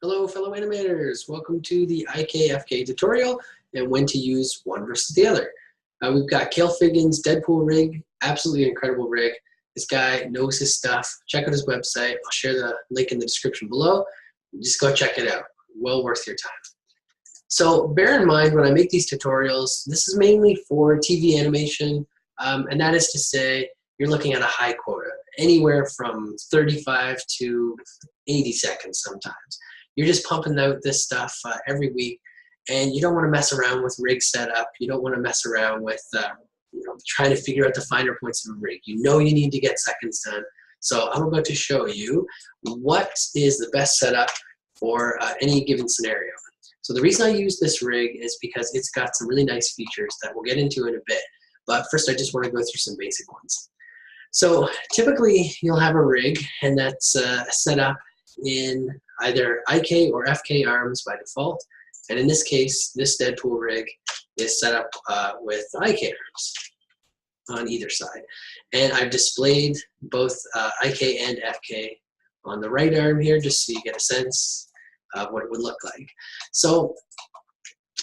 Hello fellow animators, welcome to the IKFK tutorial and when to use one versus the other. We've got Cale Figgins' Deadpool rig, absolutely incredible rig. This guy knows his stuff. Check out his website. I'll share the link in the description below. Just go check it out. Well worth your time. So bear in mind when I make these tutorials, this is mainly for TV animation, and that is to say you're looking at a high quota, anywhere from 35 to 80 seconds sometimes. You're just pumping out this stuff every week, and you don't want to mess around with rig setup. You don't want to mess around with trying to figure out the finer points of a rig. You know you need to get seconds done. So I'm about to show you what is the best setup for any given scenario. So the reason I use this rig is because it's got some really nice features that we'll get into in a bit. But first I just want to go through some basic ones. So typically you'll have a rig, and that's set up in either IK or FK arms by default. And in this case, this Deadpool rig is set up with IK arms on either side. And I've displayed both IK and FK on the right arm here, just so you get a sense of what it would look like. So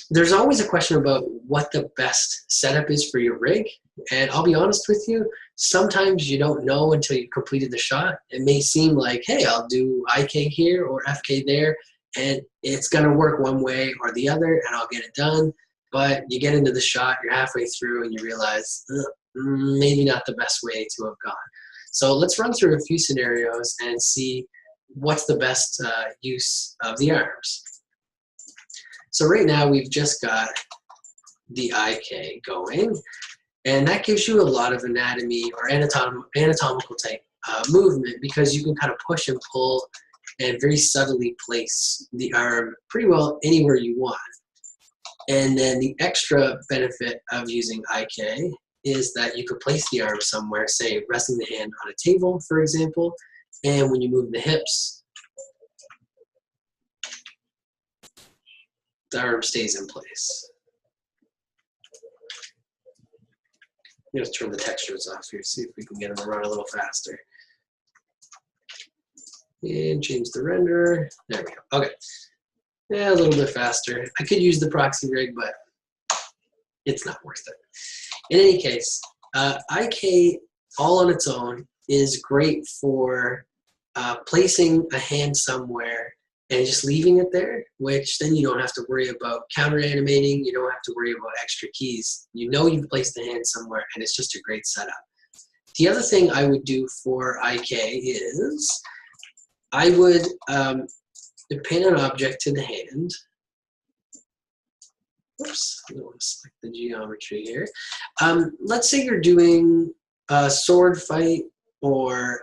there's always a question about what the best setup is for your rig. And I'll be honest with you, sometimes you don't know until you've completed the shot. It may seem like, hey, I'll do IK here or FK there, and it's going to work one way or the other, and I'll get it done. But you get into the shot, you're halfway through, and you realize maybe not the best way to have gone. So let's run through a few scenarios and see what's the best use of the arms. So right now we've just got the IK going, and that gives you a lot of anatomy or anatomical type movement, because you can kind of push and pull and very subtly place the arm pretty well anywhere you want. And then the extra benefit of using IK is that you could place the arm somewhere, say resting the hand on a table, for example, and when you move the hips, the arm stays in place. Let's turn the textures off here, see if we can get them to run a little faster. And change the renderer. There we go. Okay. Yeah, a little bit faster. I could use the proxy rig, but it's not worth it. In any case, IK all on its own is great for placing a hand somewhere and just leaving it there, which then you don't have to worry about counter animating. You don't have to worry about extra keys. You know you've placed the hand somewhere, and it's just a great setup. The other thing I would do for IK is I would pin an object to the hand. Oops, I don't want to select the geometry here. Let's say you're doing a sword fight, or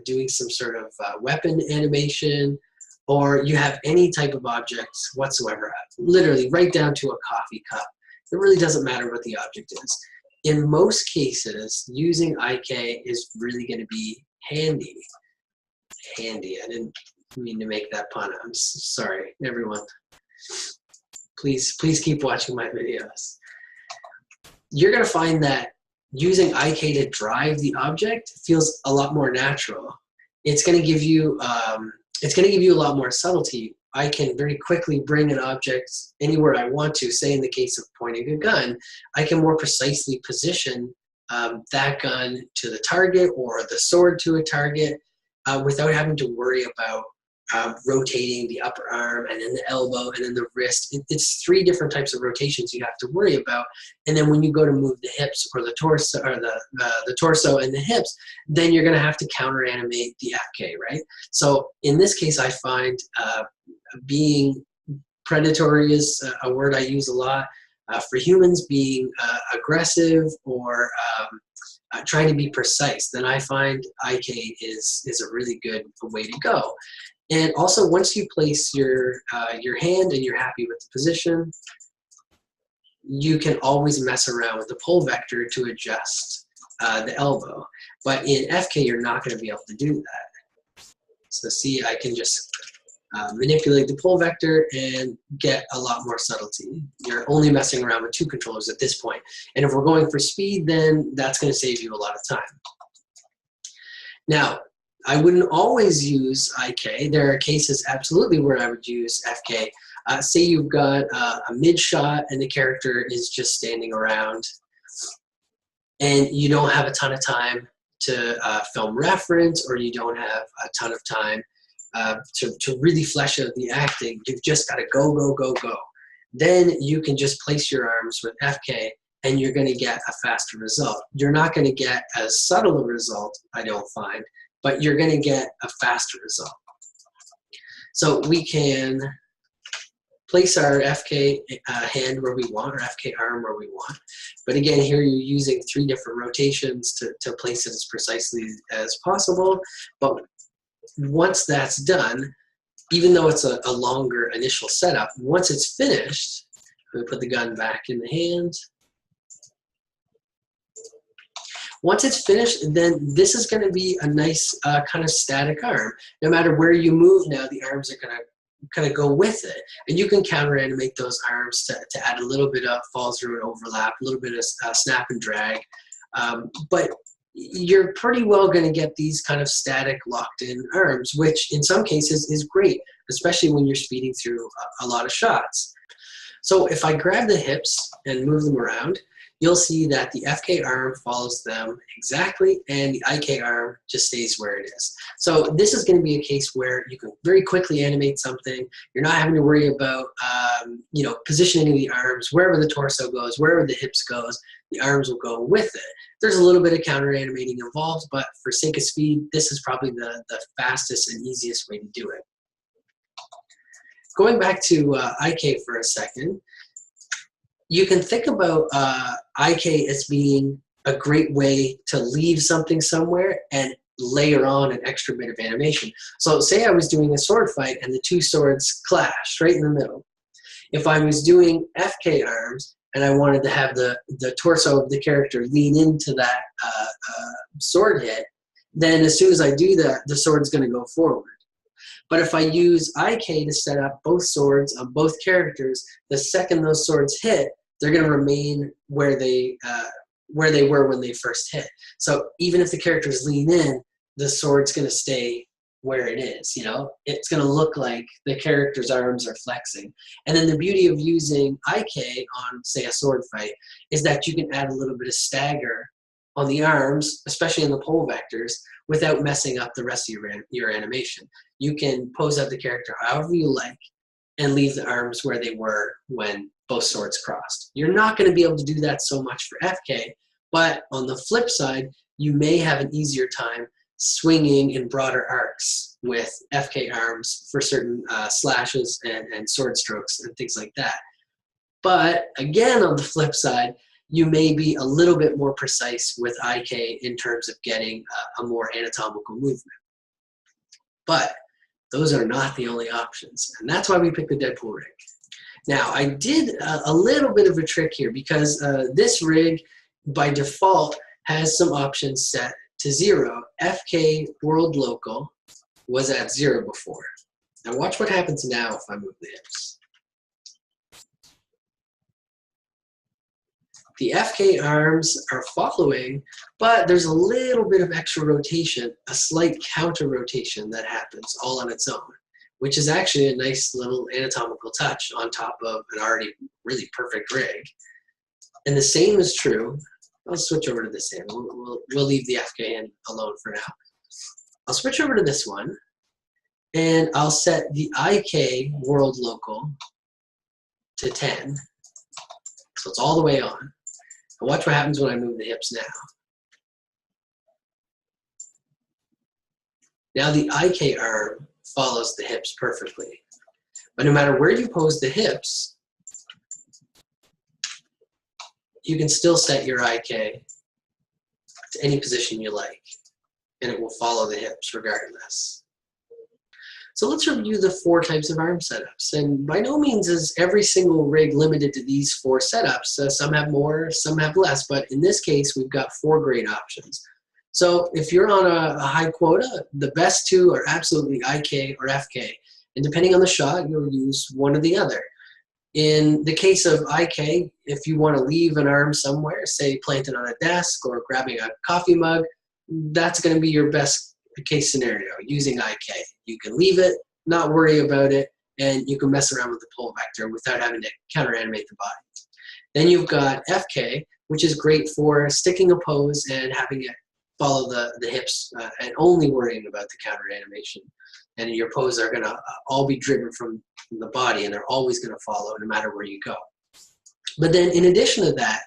doing some sort of weapon animation, or you have any type of objects whatsoever, literally right down to a coffee cup. It really doesn't matter what the object is. In most cases, using IK is really going to be handy. Handy. I didn't mean to make that pun. I'm sorry, everyone. Please keep watching my videos. You're going to find that using IK to drive the object feels a lot more natural. It's going to give you a lot more subtlety. I can very quickly bring an object anywhere I want to. Say in the case of pointing a gun, I can more precisely position that gun to the target or the sword to a target without having to worry about rotating the upper arm and then the elbow and then the wrist. It's three different types of rotations you have to worry about. And then when you go to move the hips or the torso, or the torso and the hips, then you're going to have to counter animate the FK, right? So in this case, I find being predatory is a word I use a lot. For humans, being aggressive or trying to be precise, then I find IK is a really good way to go. And also, once you place your hand and you're happy with the position, you can always mess around with the pull vector to adjust the elbow. But in FK, you're not going to be able to do that. So see, I can just manipulate the pull vector and get a lot more subtlety. You're only messing around with two controllers at this point. And if we're going for speed, then that's going to save you a lot of time. Now, I wouldn't always use IK. There are cases absolutely where I would use FK. Say you've got a mid shot and the character is just standing around and you don't have a ton of time to film reference, or you don't have a ton of time to really flesh out the acting. You've just got to go, go, go, go. Then you can just place your arms with FK and you're going to get a faster result. You're not going to get as subtle a result, I don't find, but you're going to get a faster result. So we can place our FK hand where we want, or FK arm where we want. But again, here you're using 3 different rotations to place it as precisely as possible. But once that's done, even though it's a longer initial setup, once it's finished, we put the gun back in the hand. Once it's finished, then this is going to be a nice kind of static arm. No matter where you move now, the arms are going to kind of go with it. And you can counter animate those arms to add a little bit of fall through and overlap, a little bit of snap and drag. But you're pretty well going to get these kind of static locked in arms, which in some cases is great, especially when you're speeding through a lot of shots. So if I grab the hips and move them around, you'll see that the FK arm follows them exactly, and the IK arm just stays where it is. So this is going to be a case where you can very quickly animate something. You're not having to worry about positioning of the arms. Wherever the torso goes, wherever the hips goes, the arms will go with it. There's a little bit of counter animating involved, but for sake of speed, this is probably the fastest and easiest way to do it. Going back to IK for a second, you can think about IK as being a great way to leave something somewhere and layer on an extra bit of animation. So say I was doing a sword fight and the 2 swords clash right in the middle. If I was doing FK arms and I wanted to have the torso of the character lean into that sword hit, then as soon as I do that, the sword's going to go forward. But if I use IK to set up both swords on both characters, the second those swords hit, they're going to remain where they were when they first hit. So even if the characters lean in, the sword's going to stay where it is. It's going to look like the character's arms are flexing. And then the beauty of using IK on, say, a sword fight is that you can add a little bit of stagger on the arms, especially in the pole vectors, without messing up the rest of your animation. You can pose out the character however you like and leave the arms where they were when both swords crossed. You're not going to be able to do that so much for FK, but on the flip side, you may have an easier time swinging in broader arcs with FK arms for certain slashes and sword strokes and things like that. But again, on the flip side, you may be a little bit more precise with IK in terms of getting a more anatomical movement. But those are not the only options, and that's why we picked the Deadpool rig. Now, I did a little bit of a trick here because this rig, by default, has some options set to 0. FK World Local was at 0 before. Now watch what happens now if I move the hips. The FK arms are following, but there's a little bit of extra rotation, a slight counter rotation that happens all on its own, which is actually a nice little anatomical touch on top of an already really perfect rig. And the same is true. I'll switch over to this hand. We'll leave the FK hand alone for now. I'll switch over to this one, and I'll set the IK World Local to 10. So it's all the way on. And watch what happens when I move the hips now. Now the IK arm follows the hips perfectly. But no matter where you pose the hips, you can still set your IK to any position you like, and it will follow the hips regardless. So let's review the 4 types of arm setups. And by no means is every single rig limited to these 4 setups. Some have more, some have less, but in this case, we've got 4 great options. So if you're on a high quota, the best 2 are absolutely IK or FK. And depending on the shot, you'll use one or the other. In the case of IK, if you want to leave an arm somewhere, say planted on a desk or grabbing a coffee mug, that's going to be your best case scenario using IK. You can leave it, not worry about it, and you can mess around with the pull vector without having to counter animate the body. Then you've got FK, which is great for sticking a pose and having it follow the hips and only worrying about the counter animation. And your poses are going to all be driven from the body, and they're always going to follow no matter where you go. But then in addition to that,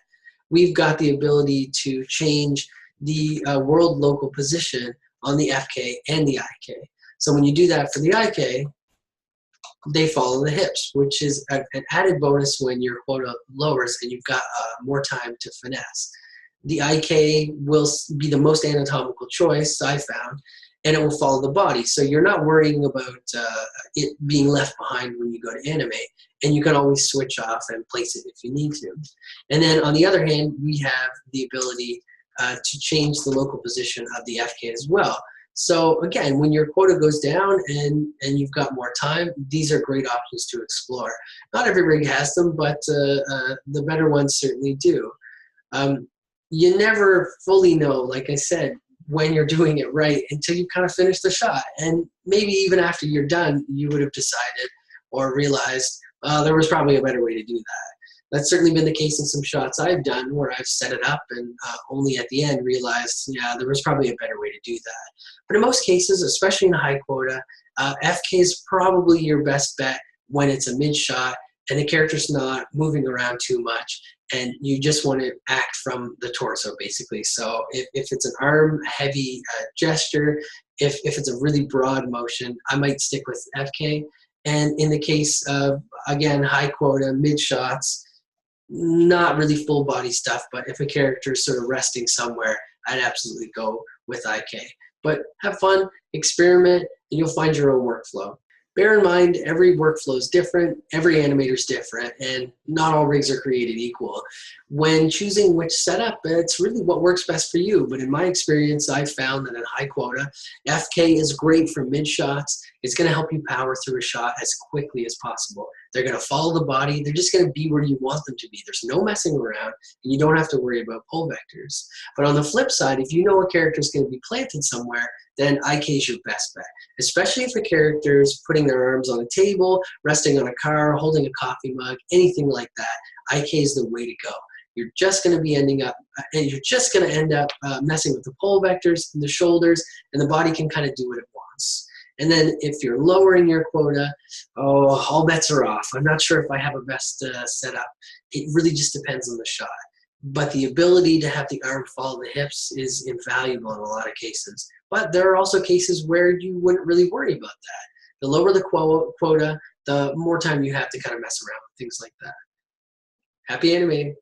we've got the ability to change the world local position on the FK and the IK. So when you do that for the IK, they follow the hips, which is an added bonus when your quota lowers and you've got more time to finesse. The IK will be the most anatomical choice, I found, and it will follow the body. So you're not worrying about it being left behind when you go to animate, and you can always switch off and place it if you need to. And then on the other hand, we have the ability to change the local position of the FK as well. So again, when your quota goes down and you've got more time, these are great options to explore. Not every rig has them, but the better ones certainly do. You never fully know, like I said, when you're doing it right until you kind of finish the shot. And maybe even after you're done, you would have decided or realized there was probably a better way to do that. That's certainly been the case in some shots I've done where I've set it up and only at the end realized, yeah, there was probably a better way to do that. But in most cases, especially in a high quota, FK is probably your best bet when it's a mid shot and the character's not moving around too much and you just want to act from the torso basically. So if it's an arm heavy gesture, if it's a really broad motion, I might stick with FK. And in the case of, again, high quota, mid shots, not really full body stuff, but if a character is sort of resting somewhere, I'd absolutely go with IK. But have fun, experiment, and you'll find your own workflow. Bear in mind, every workflow is different, every animator is different, and not all rigs are created equal. When choosing which setup, it's really what works best for you. But in my experience, I've found that in high quota, FK is great for mid shots. It's going to help you power through a shot as quickly as possible. They're going to follow the body. They're just going to be where you want them to be. There's no messing around, and you don't have to worry about pull vectors. But on the flip side, if you know a character is going to be planted somewhere, then IK is your best bet, especially if a character is putting their arms on a table, resting on a car, holding a coffee mug, anything like that. IK is the way to go. You're just going to be end up messing with the pull vectors, the shoulders, and the body can kind of do what it wants. And then if you're lowering your quota, all bets are off. I'm not sure if I have a best setup. It really just depends on the shot. But the ability to have the arm follow the hips is invaluable in a lot of cases. But there are also cases where you wouldn't really worry about that. The lower the quota, the more time you have to kind of mess around with things like that. Happy animating.